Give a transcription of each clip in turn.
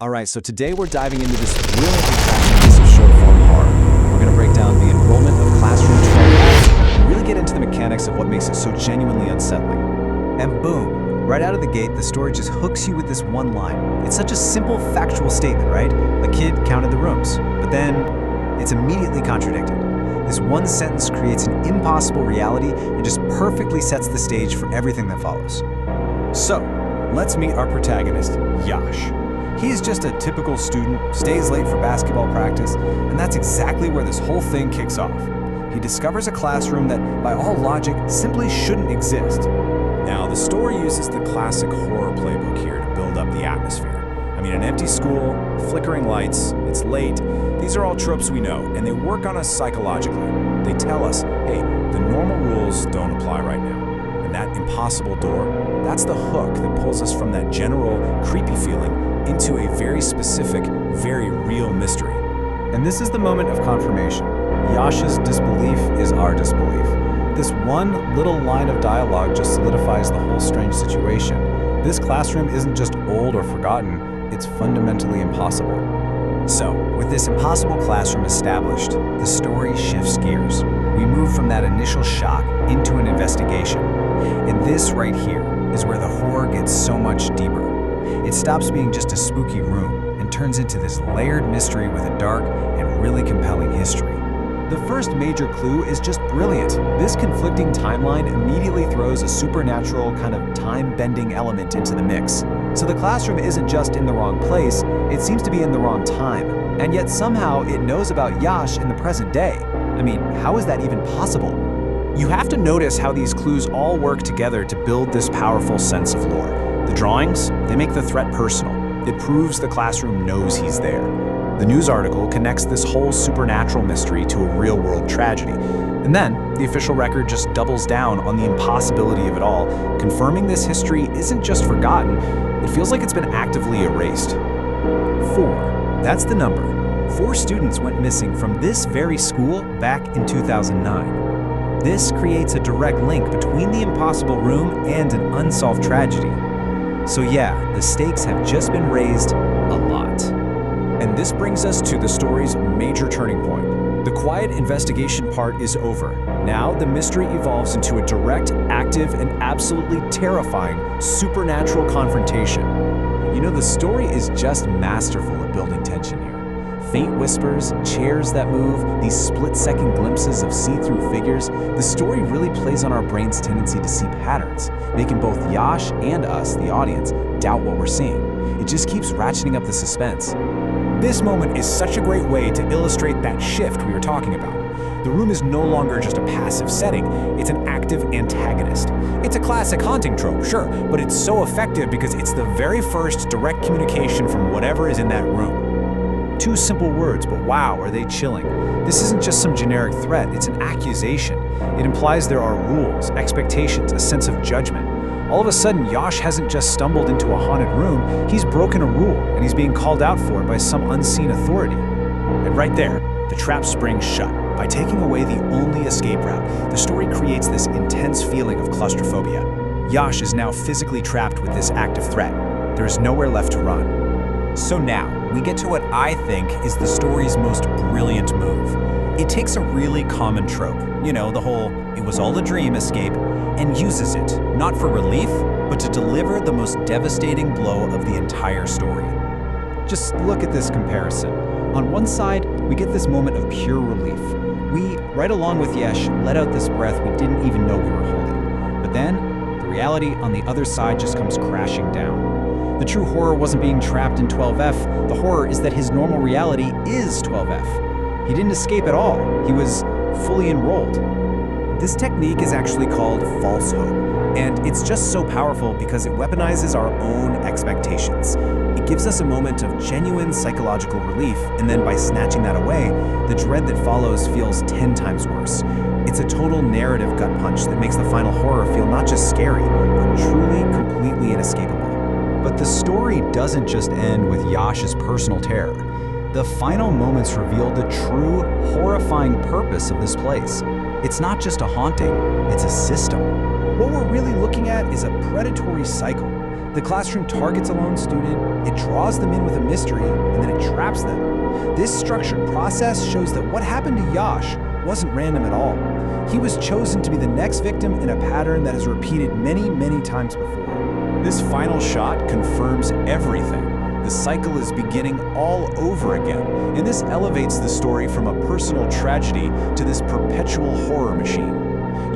Alright, so today we're diving into this brilliant contraption piece of short-form horror. We're going to break down the enrollment of Classroom 12F and really get into the mechanics of what makes it so genuinely unsettling. And boom, right out of the gate, the story just hooks you with this one line. It's such a simple, factual statement, right? A kid counted the rooms, but then it's immediately contradicted. This one sentence creates an impossible reality and just perfectly sets the stage for everything that follows. So, let's meet our protagonist, Yash. He is just a typical student, stays late for basketball practice, and that's exactly where this whole thing kicks off. He discovers a classroom that, by all logic, simply shouldn't exist. Now, the story uses the classic horror playbook here to build up the atmosphere. I mean, an empty school, flickering lights, it's late. These are all tropes we know, and they work on us psychologically. They tell us, hey, the normal rules don't apply right now. And that impossible door, that's the hook that pulls us from that general, creepy feeling into a very specific, very real mystery. And this is the moment of confirmation. Yash's disbelief is our disbelief. This one little line of dialogue just solidifies the whole strange situation. This classroom isn't just old or forgotten, it's fundamentally impossible. So, with this impossible classroom established, the story shifts gears. We move from that initial shock into an investigation. And this right here is where the horror gets so much deeper. It stops being just a spooky room and turns into this layered mystery with a dark and really compelling history. The first major clue is just brilliant. This conflicting timeline immediately throws a supernatural kind of time-bending element into the mix. So the classroom isn't just in the wrong place, it seems to be in the wrong time. And yet somehow it knows about Yash in the present day. I mean, how is that even possible? You have to notice how these clues all work together to build this powerful sense of lore. The drawings, they make the threat personal. It proves the classroom knows he's there. The news article connects this whole supernatural mystery to a real-world tragedy. And then, the official record just doubles down on the impossibility of it all, confirming this history isn't just forgotten, it feels like it's been actively erased. 4. That's the number. 4 students went missing from this very school back in 2009. This creates a direct link between the impossible room and an unsolved tragedy. So yeah, the stakes have just been raised a lot. And this brings us to the story's major turning point. The quiet investigation part is over. Now the mystery evolves into a direct, active, and absolutely terrifying supernatural confrontation. You know, the story is just masterful at building tension here. Faint whispers, chairs that move, these split-second glimpses of see-through figures, the story really plays on our brain's tendency to see patterns, making both Yash and us, the audience, doubt what we're seeing. It just keeps ratcheting up the suspense. This moment is such a great way to illustrate that shift we were talking about. The room is no longer just a passive setting, it's an active antagonist. It's a classic haunting trope, sure, but it's so effective because it's the very first direct communication from whatever is in that room. 2 simple words, but wow, are they chilling. This isn't just some generic threat, it's an accusation. It implies there are rules, expectations, a sense of judgment. All of a sudden, Yash hasn't just stumbled into a haunted room, he's broken a rule, and he's being called out for it by some unseen authority. And right there, the trap springs shut. By taking away the only escape route, the story creates this intense feeling of claustrophobia. Yash is now physically trapped with this active threat. There is nowhere left to run. So now, we get to what I think is the story's most brilliant move. It takes a really common trope, you know, the whole "it was all a dream" escape, and uses it, not for relief, but to deliver the most devastating blow of the entire story. Just look at this comparison. On one side, we get this moment of pure relief. We, right along with Yash, let out this breath we didn't even know we were holding. But then, the reality on the other side just comes crashing down. The true horror wasn't being trapped in 12F, the horror is that his normal reality is 12F. He didn't escape at all, he was fully enrolled. This technique is actually called false hope, and it's just so powerful because it weaponizes our own expectations. It gives us a moment of genuine psychological relief, and then by snatching that away, the dread that follows feels 10 times worse. It's a total narrative gut punch that makes the final horror feel not just scary, but truly, completely inescapable. But the story doesn't just end with Yash's personal terror. The final moments reveal the true, horrifying purpose of this place. It's not just a haunting, it's a system. What we're really looking at is a predatory cycle. The classroom targets a lone student, it draws them in with a mystery, and then it traps them. This structured process shows that what happened to Yash wasn't random at all. He was chosen to be the next victim in a pattern that has repeated many, many times before. This final shot confirms everything. The cycle is beginning all over again, and this elevates the story from a personal tragedy to this perpetual horror machine.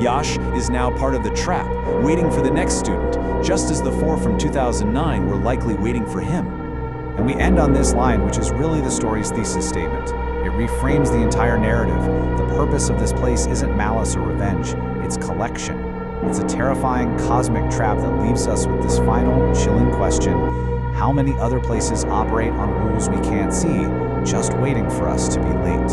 Yash is now part of the trap, waiting for the next student, just as the four from 2009 were likely waiting for him. And we end on this line, which is really the story's thesis statement. It reframes the entire narrative. The purpose of this place isn't malice or revenge, it's collection. It's a terrifying cosmic trap that leaves us with this final, chilling question: how many other places operate on rules we can't see, just waiting for us to be late?